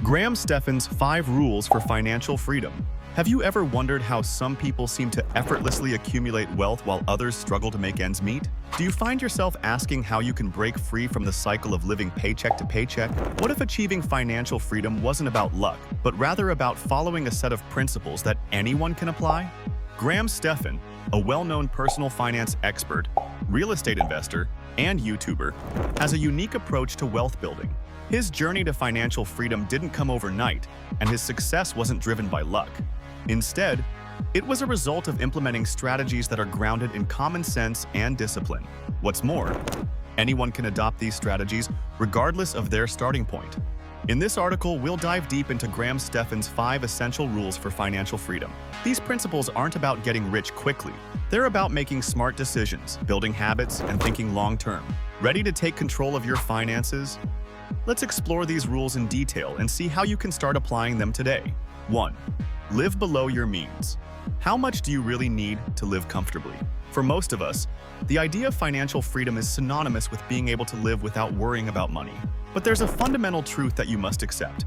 Graham Stephan's 5 Rules for Financial Freedom. Have you ever wondered how some people seem to effortlessly accumulate wealth while others struggle to make ends meet? Do you find yourself asking how you can break free from the cycle of living paycheck to paycheck? What if achieving financial freedom wasn't about luck, but rather about following a set of principles that anyone can apply? Graham Stephan, a well-known personal finance expert, real estate investor, and YouTuber, has a unique approach to wealth building. His journey to financial freedom didn't come overnight, and his success wasn't driven by luck. Instead, it was a result of implementing strategies that are grounded in common sense and discipline. What's more, anyone can adopt these strategies regardless of their starting point. In this article, we'll dive deep into Graham Stephan's 5 essential rules for financial freedom. These principles aren't about getting rich quickly. They're about making smart decisions, building habits, and thinking long-term. Ready to take control of your finances? Let's explore these rules in detail and see how you can start applying them today. 1. Live below your means. How much do you really need to live comfortably? For most of us, the idea of financial freedom is synonymous with being able to live without worrying about money. But there's a fundamental truth that you must accept.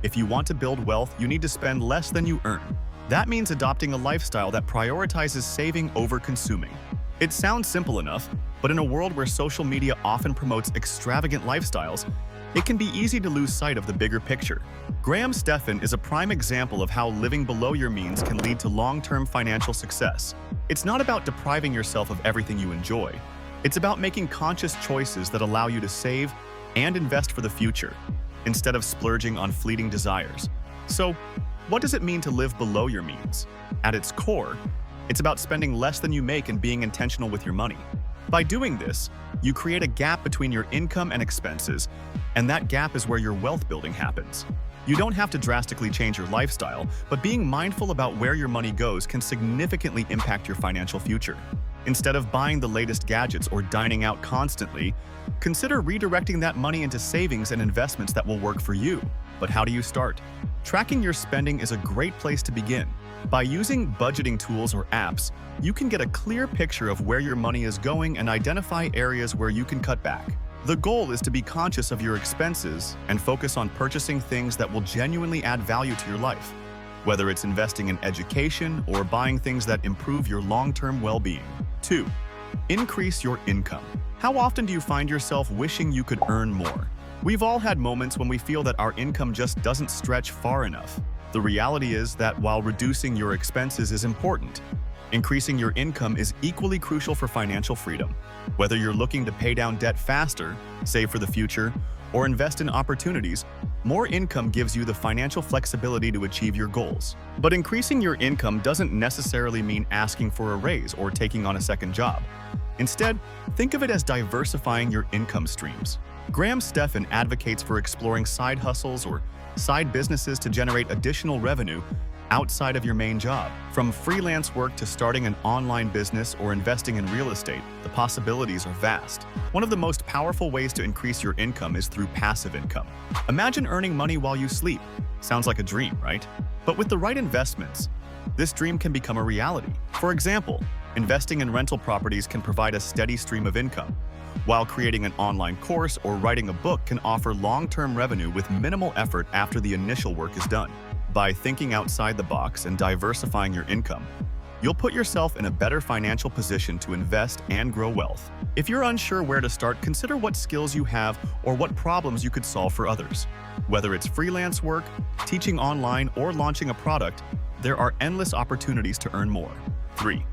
If you want to build wealth, you need to spend less than you earn. That means adopting a lifestyle that prioritizes saving over consuming. It sounds simple enough, but in a world where social media often promotes extravagant lifestyles, it can be easy to lose sight of the bigger picture. Graham Stephan is a prime example of how living below your means can lead to long-term financial success. It's not about depriving yourself of everything you enjoy. It's about making conscious choices that allow you to save and invest for the future, instead of splurging on fleeting desires. So, what does it mean to live below your means? At its core, it's about spending less than you make and being intentional with your money. By doing this, you create a gap between your income and expenses, and that gap is where your wealth building happens. You don't have to drastically change your lifestyle, but being mindful about where your money goes can significantly impact your financial future. Instead of buying the latest gadgets or dining out constantly, consider redirecting that money into savings and investments that will work for you. But how do you start? Tracking your spending is a great place to begin. By using budgeting tools or apps, you can get a clear picture of where your money is going and identify areas where you can cut back. The goal is to be conscious of your expenses and focus on purchasing things that will genuinely add value to your life, whether it's investing in education or buying things that improve your long-term well-being. 2. Increase your income. How often do you find yourself wishing you could earn more? We've all had moments when we feel that our income just doesn't stretch far enough. The reality is that while reducing your expenses is important, increasing your income is equally crucial for financial freedom. Whether you're looking to pay down debt faster, save for the future, or invest in opportunities, more income gives you the financial flexibility to achieve your goals. But increasing your income doesn't necessarily mean asking for a raise or taking on a second job. Instead, think of it as diversifying your income streams. Graham Stephan advocates for exploring side hustles or side businesses to generate additional revenue outside of your main job. From freelance work to starting an online business or investing in real estate, the possibilities are vast. One of the most powerful ways to increase your income is through passive income. Imagine earning money while you sleep. Sounds like a dream, right? But with the right investments, this dream can become a reality. For example, investing in rental properties can provide a steady stream of income, while creating an online course or writing a book can offer long-term revenue with minimal effort after the initial work is done. By thinking outside the box and diversifying your income, you'll put yourself in a better financial position to invest and grow wealth. If you're unsure where to start, consider what skills you have or what problems you could solve for others. Whether it's freelance work, teaching online, or launching a product, there are endless opportunities to earn more. 3.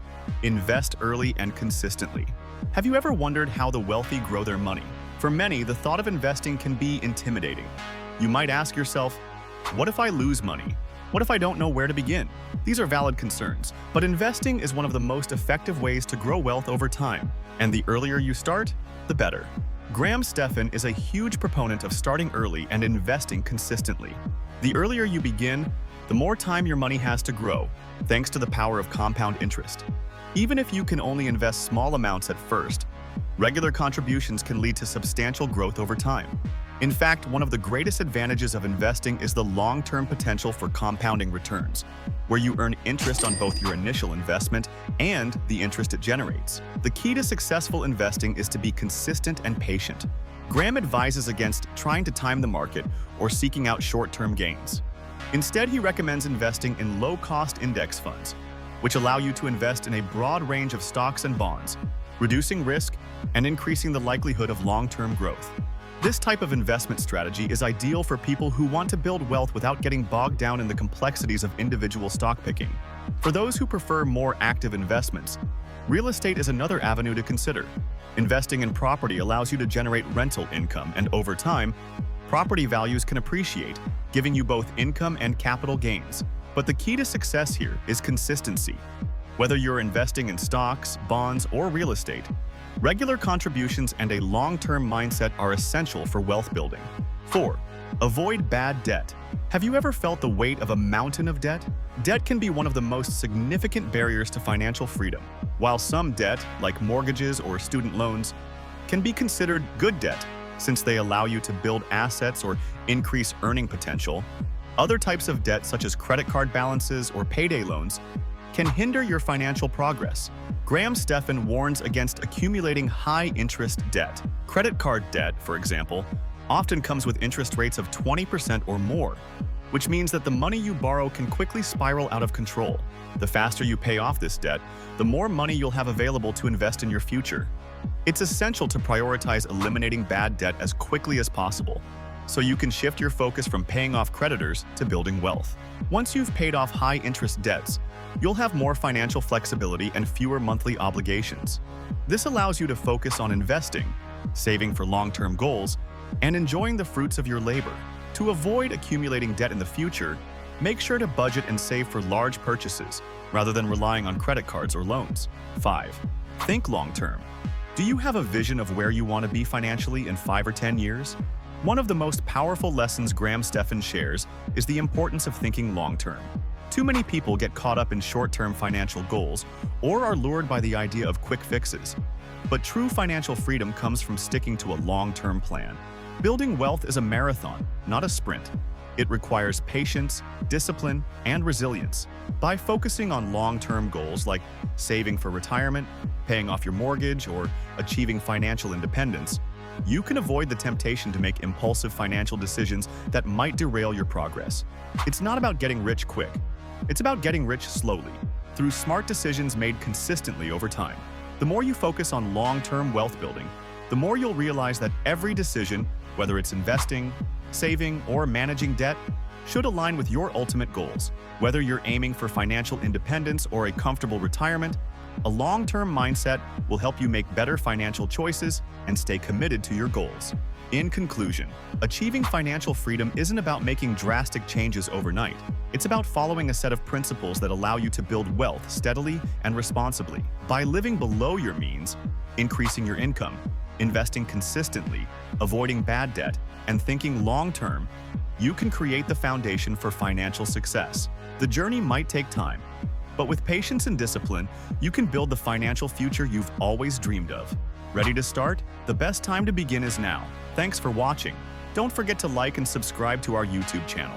Invest early and consistently. Have you ever wondered how the wealthy grow their money? For many, the thought of investing can be intimidating. You might ask yourself, what if I lose money? What if I don't know where to begin? These are valid concerns, but investing is one of the most effective ways to grow wealth over time, and the earlier you start, the better. Graham Stephan is a huge proponent of starting early and investing consistently. The earlier you begin, the more time your money has to grow, thanks to the power of compound interest. Even if you can only invest small amounts at first, regular contributions can lead to substantial growth over time. In fact, one of the greatest advantages of investing is the long-term potential for compounding returns, where you earn interest on both your initial investment and the interest it generates. The key to successful investing is to be consistent and patient. Graham advises against trying to time the market or seeking out short-term gains. Instead, he recommends investing in low-cost index funds, which allow you to invest in a broad range of stocks and bonds, reducing risk and increasing the likelihood of long-term growth. This type of investment strategy is ideal for people who want to build wealth without getting bogged down in the complexities of individual stock picking. For those who prefer more active investments, real estate is another avenue to consider. Investing in property allows you to generate rental income, and over time, property values can appreciate, giving you both income and capital gains. But the key to success here is consistency. Whether you're investing in stocks, bonds, or real estate, regular contributions and a long-term mindset are essential for wealth building. 4. Avoid bad debt. Have you ever felt the weight of a mountain of debt? Debt can be one of the most significant barriers to financial freedom. While some debt, like mortgages or student loans, can be considered good debt since they allow you to build assets or increase earning potential, other types of debt, such as credit card balances or payday loans, can hinder your financial progress. Graham Stephan warns against accumulating high-interest debt. Credit card debt, for example, often comes with interest rates of 20% or more, which means that the money you borrow can quickly spiral out of control. The faster you pay off this debt, the more money you'll have available to invest in your future. It's essential to prioritize eliminating bad debt as quickly as possible, so you can shift your focus from paying off creditors to building wealth. Once you've paid off high-interest debts, you'll have more financial flexibility and fewer monthly obligations. This allows you to focus on investing, saving for long-term goals, and enjoying the fruits of your labor. To avoid accumulating debt in the future, make sure to budget and save for large purchases rather than relying on credit cards or loans. 5. Think long-term. Do you have a vision of where you want to be financially in 5 or 10 years? One of the most powerful lessons Graham Stephan shares is the importance of thinking long-term. Too many people get caught up in short-term financial goals or are lured by the idea of quick fixes. But true financial freedom comes from sticking to a long-term plan. Building wealth is a marathon, not a sprint. It requires patience, discipline, and resilience. By focusing on long-term goals like saving for retirement, paying off your mortgage, or achieving financial independence, you can avoid the temptation to make impulsive financial decisions that might derail your progress. It's not about getting rich quick. It's about getting rich slowly, through smart decisions made consistently over time. The more you focus on long-term wealth building, the more you'll realize that every decision, whether it's investing, saving, or managing debt, should align with your ultimate goals. Whether you're aiming for financial independence or a comfortable retirement, a long-term mindset will help you make better financial choices and stay committed to your goals. In conclusion, achieving financial freedom isn't about making drastic changes overnight. It's about following a set of principles that allow you to build wealth steadily and responsibly. By living below your means, increasing your income, investing consistently, avoiding bad debt, and thinking long-term, you can create the foundation for financial success. The journey might take time, but with patience and discipline, you can build the financial future you've always dreamed of. Ready to start? The best time to begin is now. Thanks for watching. Don't forget to like and subscribe to our YouTube channel.